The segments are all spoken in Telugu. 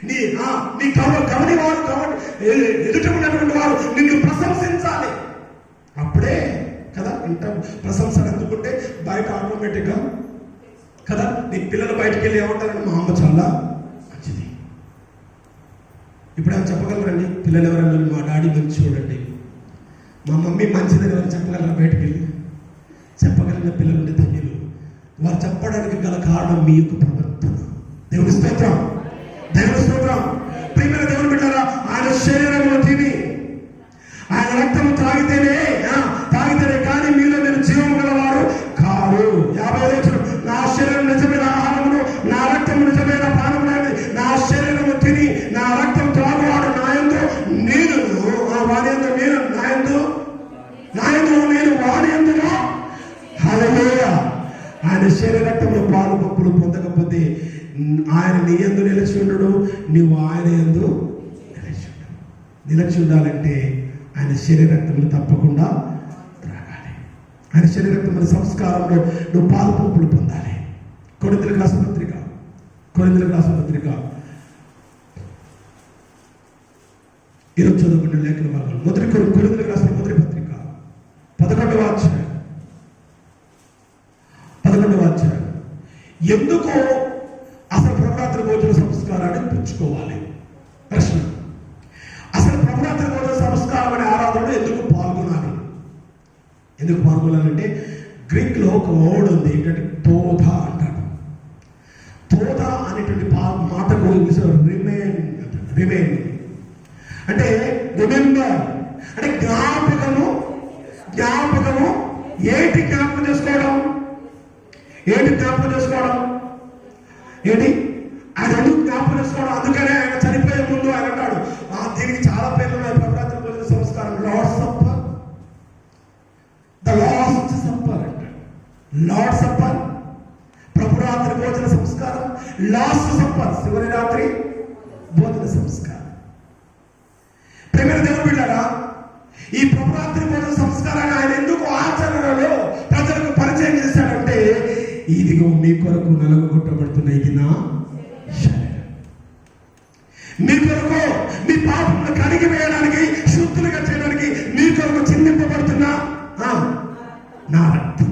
నీ గమని వారు ఎదుట ఉన్నటువంటి వారు నిన్ను ప్రశంసించాలి. అప్పుడే కదా వింటాం. ప్రశంస అందుకుంటే బయట ఆటోమేటిక్గా కదా నీ పిల్లలు బయటకు వెళ్ళి ఏమంటారంటే మా అమ్మ చాలా మంచిది. ఇప్పుడు ఏమైనా చెప్పగలరండి? పిల్లలు ఎవరైనా మా డాడీ మంచి చూడండి, మా మమ్మీ మంచిదని ఎవరు చెప్పగలరా? బయటకు వెళ్ళి చెప్పగలిగిన పిల్లలు ఉంటే ధన్యులు. వారు చెప్పడానికి గల కారణం మీ యొక్క ప్రవర్తన. దేవుని స్తోత్రం, దేవుని స్తోత్రం. ప్రియమైన దేవుని బిడ్డలారా, ఆయన శరీరంలో తిని ఆయన రక్తము తాగితేనే కానీ మీలో మీరు జీవము గలవారు కాదు. 50 నా శరీరం నిజమైన ఆహారమును, నా రక్తము నిజమైన పానమునైనది. నా శరీరము తిని నా రక్తం త్రాగువాడు నాయందు నేను వాని యందు, నేను నాయందు నేను వాని యందును. హల్లెలూయా. ఆయన శరీర రక్తంలో పాలు పంపులు పొందకపోతే ఆయన నీ యందు నిలిచి ఉండడు, నువ్వు ఆయన యందు నిలిచి ఉండాలంటే ఆయన శరీర రక్తములు తప్పకుండా త్రాగాలి. ఆయన శరీర రక్తముల సంస్కారంలో నువ్వు పాలు పంపులు పొందాలి. కొరింథీయులకు రాసిన పత్రిక ఈరోజు చదువుకున్న లేఖన భాగాలు కొరింథీయులకు రాసిన మొదటి పత్రిక 11వ అధ్యాయం. ఎందుకు అసలు ప్రభురాత్రి భోజన సంస్కారాన్ని పుచ్చుకోవాలి? ప్రశ్న. అసలు ప్రభురాత్రి భోజన సంస్కారం అనే ఆరాధనలో ఎందుకు పాల్గొనాలంటే గ్రీక్లో ఒక వర్డ్ ఉంది, ఏంటంటే తోధ అంటాడు. తోధ అనేటువంటి మాటకు రిమైన్ అంటే రిమెంబర్ అంటే జ్ఞాపకము. ఏంటి జ్ఞాపకం చేసుకోవడం? ఆయన ఎందుకు జ్ఞాపకం చేసుకోవడం? అందుకనే ఆయన చనిపోయే ముందు ఆయన అంటాడు, దీనికి చాలా పేర్లు ఉన్నాయి. ప్రభురాత్రి భోజన సంస్కారం, Lord's supper, the last supper అంటాడు. లార్డ్ సప్పర్, ప్రభురాత్రి భోజన సంస్కారం, లాస్ట్ సప్పర్, చివరి రాత్రి భోజన సంస్కారం. ప్రియమైన దేవుని బిడ్డలారా, ఈ ప్రభురాత్రి భోజన సంస్కారాన్ని ఆయన ఎందుకు ఆచరణలో ప్రజలకు పరిచయం చేశాడంటే, ఇదిగో మీ కొరకు నలుగుగొట్టబడుతున్న ఇది నా శరీరం, మీ కొరకు మీ పాపమును కడిగి వేయడానికి, శుద్ధులుగా చేయడానికి మీ కొరకు చిందింపబడుతున్న నా రక్తం.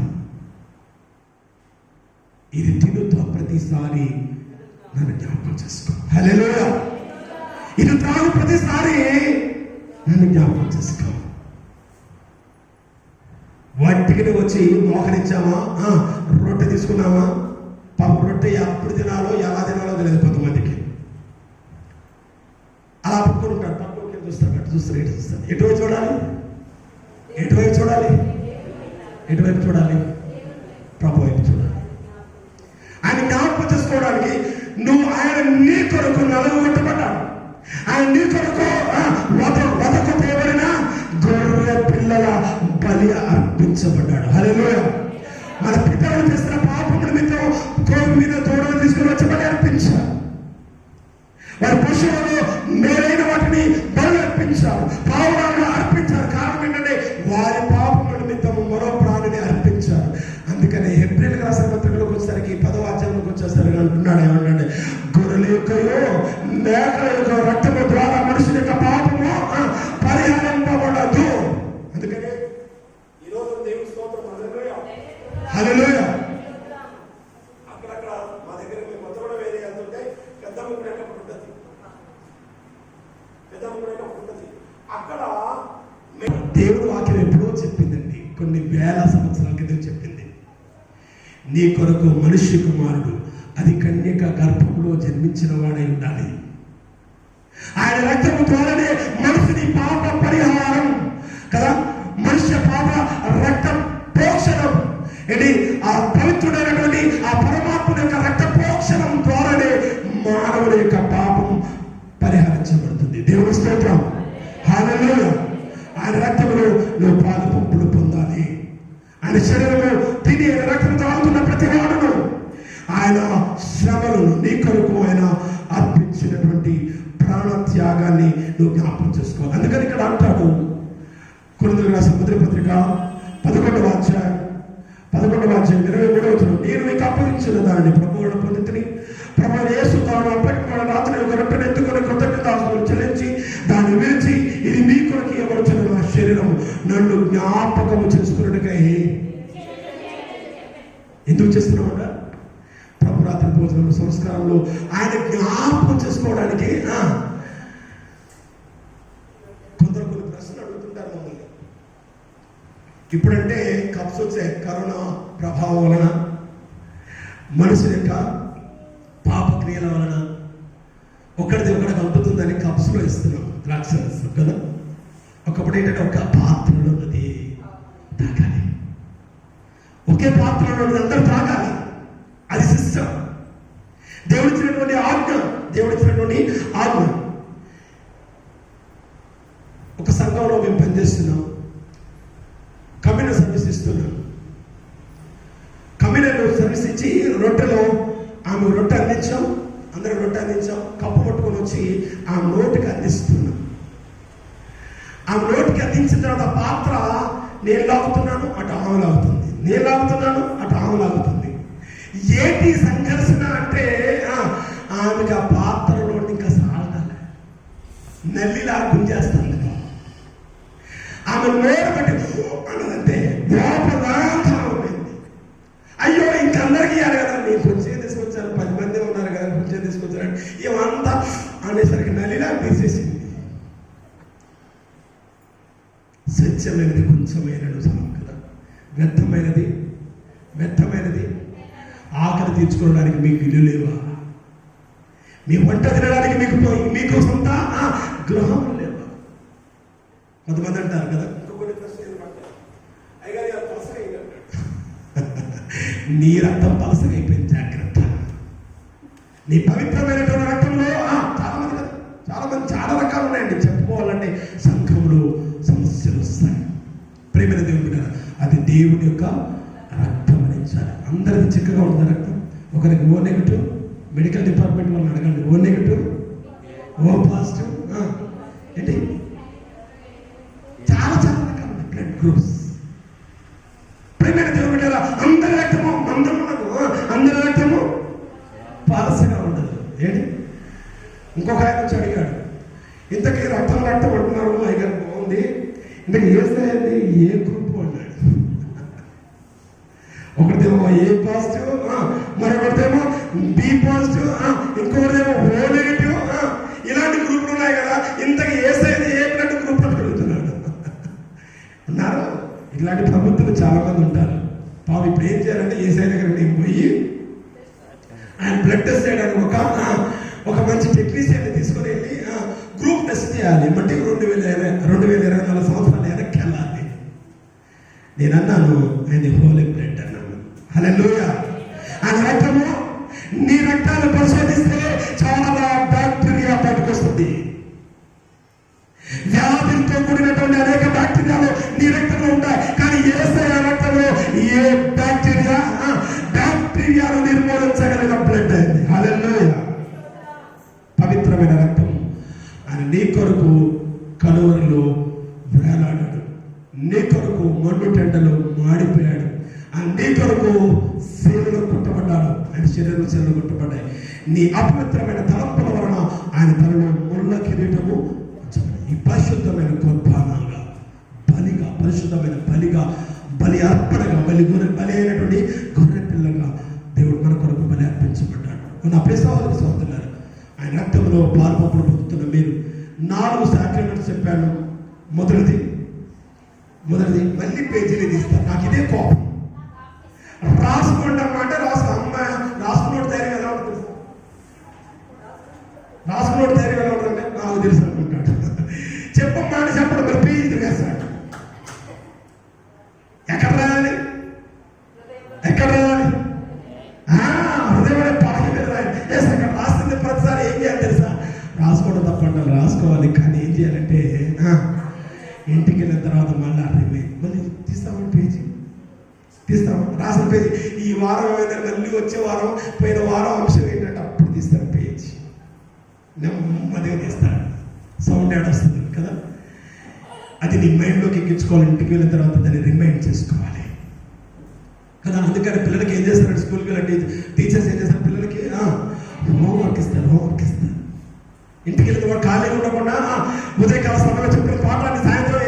ఇది తినుతో ప్రతిసారి నన్ను జ్ఞాపకం చేసుకో. హల్లెలూయా. ఇది త్రాగు ప్రతిసారి నన్ను జ్ఞాపకం చేసుకో. వాటికి వచ్చి మోకరించామా, రొట్టె తీసుకున్నామా? పాపం రొట్టె ఎప్పుడు తినాలో ఎలా తినాలో తెలియదు కొంతమందికి. అలా పట్టుకుని ఉంటాడు, పక్కకి చూస్తాడు, ఎటువైపు చూడాలి? ప్రభు వైపు చూడాలి. ఆయన జ్ఞాపకం చేసుకోవడానికి నువ్వు ఆయన నీ కొరకు నలుగుగొట్టబడ్డాడు. ఆయన నీ కొరకు వదకు తేబడిన గొర్రె పిల్లల బలి అర్పించబడ్డాడు. హల్లెలూయా. మన పితరులు చేసిన పాపం నిమిత్తం కోరు మీద తోడలు తీసుకుని వచ్చి బలి అర్పించారు. వారి పశువులు మేలైన వాటిని బలి అర్పించారు, పావురాలను అర్పించారు. కారణం ఏంటంటే వారి పాపం నిమిత్తం మరో ప్రాణిని అర్పించారు. అందుకని హెబ్రీయులకు రాసిన పత్రికలోకి వచ్చేసరికి 10వ అధ్యాయంలోకి వచ్చేసరికి అంటున్నాడు, ఏమంటే గొర్రెల యొక్కయో మేకల యొక్క రక్తము ద్వారా మనుషుల యొక్క పాపము పరిహరింపబడదు. అందుకని ఈరోజు దేవుని స్తోత్రం. హల్లెలూయా. అక్కడక్కడ మా దగ్గర కొత్తగూడెం ఏరియా వెళ్తుంటే పెద్ద ముగ్గురు ఉంటుంది. అక్కడ దేవుడు వాక్యం ఎప్పుడో చెప్పిందండి, కొన్ని వేల సంవత్సరాల క్రితం చెప్పింది. నీ కొరకు మనుష్య కుమారుడు అది కన్యక గర్భంలో జన్మించిన వాడై ఉండాలి. ఆయన రక్తము ద్వారానే మనిషిని పాప పరిహారం కదా, మనుష్య పాప రక్త పోషణం ఏంటి, ఆ పవిత్రుడైనటువంటి ఆ పరమాత్మ యొక్క రక్త పోషణం ద్వారానే మానవుడి యొక్క పాపం పరిహరించబడుతుంది. దేవుని స్తోత్రం. హల్లెలూయా. ఆయన రక్తములో నువ్వు పాలు పంపులు పొందాలి. ఆయన శరీరంలో తిని రక్తం తాగుతున్న ప్రతి వాడును ఆయన శ్రమలను నీ కొరకు ఆయన అర్పించినటువంటి ప్రాణ త్యాగాన్ని నువ్వు జ్ఞాపకం చేసుకోవాలి. అందుకని ఇక్కడ అంటాడు, కొరింథీయులకు రాసిన మొదటి పత్రిక 11వ అధ్యాయం 23వ నేను మీకు అప్పగించిన దానిని ప్రభువును పొందితిని. ప్రభువు యేసు తాను అప్పటికి రాత్రి ఒక రొట్టెను ఎత్తుకుని బలహీనపడుతున్న నా శరీరం నన్ను జ్ఞాపకము చేసుకున్నట్టుకై ఎందుకు చేస్తున్నామట? ప్రభు రాత్రి భోజనం సంస్కారంలో ఆయన జ్ఞాపకం చేసుకోవడానికి కొందరు కొన్ని ప్రశ్నలు అడుగుతుంటారు మమ్మల్ని. ఇప్పుడంటే కప్స్ వచ్చాయి కరోనా ప్రభావం వలన, మనుషుల యొక్క పాప క్రియల వలన ఒకటిది ఒకటి పంపుతుందని కప్స్లో ఇస్తున్నాం, ద్రాక్ష ఇస్తాం కదా. ఒకప్పుడు ఏంటంటే ఒక పాత్రలో ఉన్నది తాగాలి, ఒకే పాత్రలో ఉన్నది అందరూ తాగాలి. అది సిస్టమ్, దేవుడిచ్చినటువంటి ఆజ్ఞ, దేవుడిచ్చినటువంటి ఆజ్ఞ. ఒక సంఘంలో మేము పనిచేస్తున్నాం, కమ్యూనల్ సర్వీస్ ఇస్తున్నాం. కమ్యూనల్ సర్వీస్ ఇచ్చి రొట్టెలో ఆమె రొట్టె అందించాం, అందరం రొట్టె అందించాం. కప్పు పట్టుకొని వచ్చి ఆ నోటికి అందిస్తున్నాం. ఆ నోటికి అందించిన తర్వాత పాత్ర నేను లాగుతున్నాను, అటు ఆమె లాగుతుంది, నేను లాగుతున్నాను, అటు ఆమె లాగుతుంది. ఏంటి సంఘర్షణ అంటే ఆమెకి ఆ పాత్రలో ఇంకా సాగాలి, నల్లిలా గుంజేస్తాను. ఆమె నోరు బట్టి అన్నదంటే లోపలాంతమైంది. అయ్యో ఇంకందరికీ ఇవ్వాలి కదా, నేను కొంచెం తీసుకొచ్చాను, 10 మంది ఉన్నారు కదా, కొంచెం తీసుకొచ్చాను, ఇవంతా అనేసరికి నల్లిలా తీసేసింది. స్వచ్ఛమైనది కొంచెమైనడు సమం కదా, వ్యర్థమైనది ఆకలి తీర్చుకోవడానికి మీకు ఇల్లు లేవా? మీ వంట తినడానికి మీకు సొంత గృహం లేవా? కొంతమంది అంటారు కదా, ఇంకొకటి ప్రశ్న అయ్యగారు పలసగా నీ రక్తం పలసగా అయిపోయింది, జాగ్రత్త. నీ పవిత్రమైనటువంటి రక్తంలో చాలా మంది చాలా రకాలు ఉన్నాయండి. చెప్పుకోవాలంటే సంఘంలో సమస్యలు వస్తాయి. ప్రేమైన దేవుడు, అది దేవుడి యొక్క రక్తం అనించాలి. అందరికీ చిక్కగా ఉంటుంది రక్తం. ఒకరికి ఓ నెగిటివ్, మెడికల్ డిపార్ట్మెంట్ వాళ్ళని అడగండి, ఓ నెగిటివ్, ఓ పాజిటివ్, ఏంటి చాలా రకాలు ఉన్నాయి బ్లడ్ గ్రూప్స్. ప్రేమైన దేవుడు, అందరి రక్తము అందరి రక్తము పాలసగా ఉండదు. ఏంటి ఇంకొక ఆయన వచ్చి అడిగాడు, ఇంతకీ రక్తం అంటున్నారు అయ్యగారు, బాగుంది, ఇంతకీ ఏ గ్రూప్ అన్నాడు. ఒకటిదేమో ఏ పాజిటివ్, మరొకటిదేమో బి పాజిటివ్, ఇంకొకటిదేమో ఓ నెగిటివ్. ఇలాంటి గ్రూపులు ఉన్నాయి కదా, ఇంతకీ ఏ బ్లడ్ గ్రూప్ అని అడుగుతున్నాడు. ఉన్నారు ఇట్లాంటి ప్రభుత్వం చాలా మంది ఉంటారు. పాపం ఇప్పుడు ఏం చేయాలంటే ఏసఐ దగ్గర నేను పోయి ఆయన బ్లడ్ టెస్ట్ చేయడానికి ఒక మంచి టెక్నీషియన్ని తీసుకొని వెళ్ళి గ్రూప్ టెస్ట్ చేయాలి. మట్టి 2024 సంవత్సరాలు వెనక్కి వెళ్ళాలి. నేను అన్నాను ఆయన హోలీ బ్లడ్ అన్నాను. హల్లెలూయా. ఆయన రక్తము, నీ రక్తాన్ని పరిశోధిస్తే చాలా బ్యాక్టీరియా బయటకు వస్తుంది. వ్యాధులతో కూడినటువంటి అనేక బ్యాక్టీరియాలు నీ రక్తంలో ఉంటాయి. కానీ యేసయ్య రక్తంలో ఏ బ్యాక్టీరియాను నిర్మూలించగలిగిన బ్లడ్ అయింది. హల్లెలూయా. పవిత్రమైన రక్తం. ఆయన నీ కొరకు కలువరిలో వేలాడాడు, నీ కొరకు మండు టెండలో మాడిపోయాడు, ఆయన నీ కొరకు శీలలో కుట్టబడ్డాడు, ఆయన శరీరం కుట్టబడ్డాయి. నీ అపవిత్రమైన తలంపుల వలన ఆయన తనలో ముళ్ళ కిరీటము. ఈ పరిశుద్ధమైన కుర్బానాగా, బలిగా, పరిశుద్ధమైన బలి అర్పణగా, బలి అయినటువంటి గొర్రె పిల్లగా దేవుడు మన కొరకు బలి అర్పించబడ్డాడు. మన అప్రేసవాళ్ళు సోదరులారా, ఆయన రక్తంలో పాల్పొప్పులు పొందుతున్న మీరు 4 సాక్రమెంట్స్ చెప్పాను. మొదటిది మళ్ళీ పేజీలు తీస్తారు. నాకు ఇదే కోపం. రాసుకోండి అన్నమాట, రాసుకున్నోడు ధైర్యం ఎలా ఉంటుంది? రాసుకున్నోడు ధైర్యం ఎలా ఉంటుందంటే నాకు తెలుసు అనుకుంటాడు. చెప్పడం మరి పేజీ తిరిగేస్తాడు. ఎక్కడ రాయాలి? హృదయం పలక మీద రాయాలి. అక్కడ రాస్తుంది ప్రతిసారి ఏం చేయాలి తెలుసా? రాసుకోవడం తప్పండి, రాసుకోవాలి. కానీ ఏం చేయాలంటే ఇంటికి వెళ్ళిన తర్వాత మళ్ళీ తీస్తామని పేజీ రాసిన పేజీ. ఈ వారం ఏదైనా మళ్ళీ వచ్చే వారం, పోయిన వారం అంశం ఏంటంటే అప్పుడు తీస్తాను పేజీ. నెమ్మదిగా తీస్తాడు. సౌండ్ యాడ్ వస్తుంది కదా, అది నీ మైండ్లోకి ఎక్కించుకోవాలి. ఇంటికి వెళ్ళిన తర్వాత దాన్ని రిమైండ్ చేసుకోవాలి కదా. అందుకని పిల్లలకి ఏం చేస్తారు, స్కూల్కి వెళ్ళి టీచర్స్ ఏం చేస్తారు, పిల్లలకి హోంవర్క్ ఇస్తారు. ఇంటికి వెళ్తే వాడు ఖాళీగా ఉండకుండా ఉదయకాల సమయంలో చెప్పిన పాఠాన్ని సాయంత్రం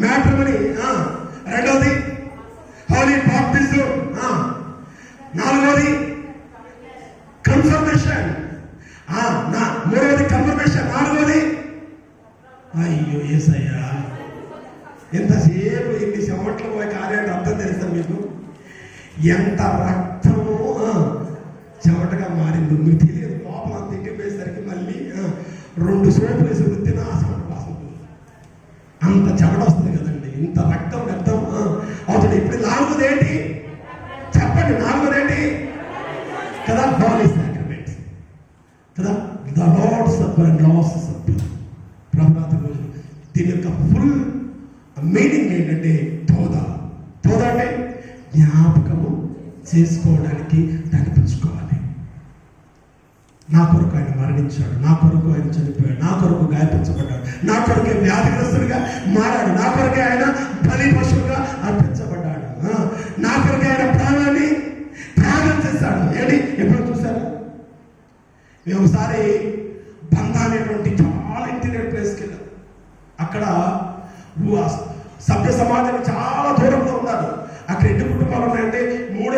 మ్యాట్రిమనీ, రెండవది హోలీ బాప్టిజం, నాలుగవది కన్ఫర్మేషన్, మూడవది కన్ఫర్మేషన్, నాలుగవది అయ్యో యేసయ్యా ఎంతసేపు ఇన్ని చెమట్లు పోయే కార్యాన్ని అర్థం తెలుసా మీకు? ఎంత రక్తము చెమటగా మారింది మీకు తెలియదు. లోపల అంత ఇంటిపోయేసరికి మళ్ళీ 2 సోపులు వేసి వృత్తిన ఆ చెమట వాసన అంత చెమట వస్తుంది కదండి. ఇంత రక్తం అవుతుంది. ఇప్పుడు నాలుగోది ఏంటి చెప్పండి? నాలుగోది ఏంటి కదా? హోలీ సాక్రమెంట్స్ కదా, the lord's supper and last supper, ప్రభురాత్రి రోజు. దీని యొక్క ఫుల్ మీనింగ్ ఏంటంటే తోద అంటే జ్ఞాపకము చేసుకోవడానికి దాన్ని పుచ్చుకోవాలి. నా కొరకు ఆయన మరణించాడు, నా కొరకు ఆయన చనిపోయాడు, నా కొరకు గాయపరచబడ్డాడు, నా కొరకే వ్యాధిగ్రస్తుడిగా మారాడు, నా కొరకే ఆయన బలి పశువుగా అర్పించబడ్డాడు, నా కొరకే ఆయన ప్రాణాన్ని త్యాగం చేశాడు. ఏంటి ఎప్పుడు చూసారా? మేము ఒకసారి బంధ అనేటువంటి చాలా ఇంటీరియర్ ప్లేస్కి వెళ్ళాం. అక్కడ సభ్య సమాజం చాలా దూరంలో ఉన్నారు. అక్కడ ఎన్ని కుటుంబాలు ఉన్నాయంటే 3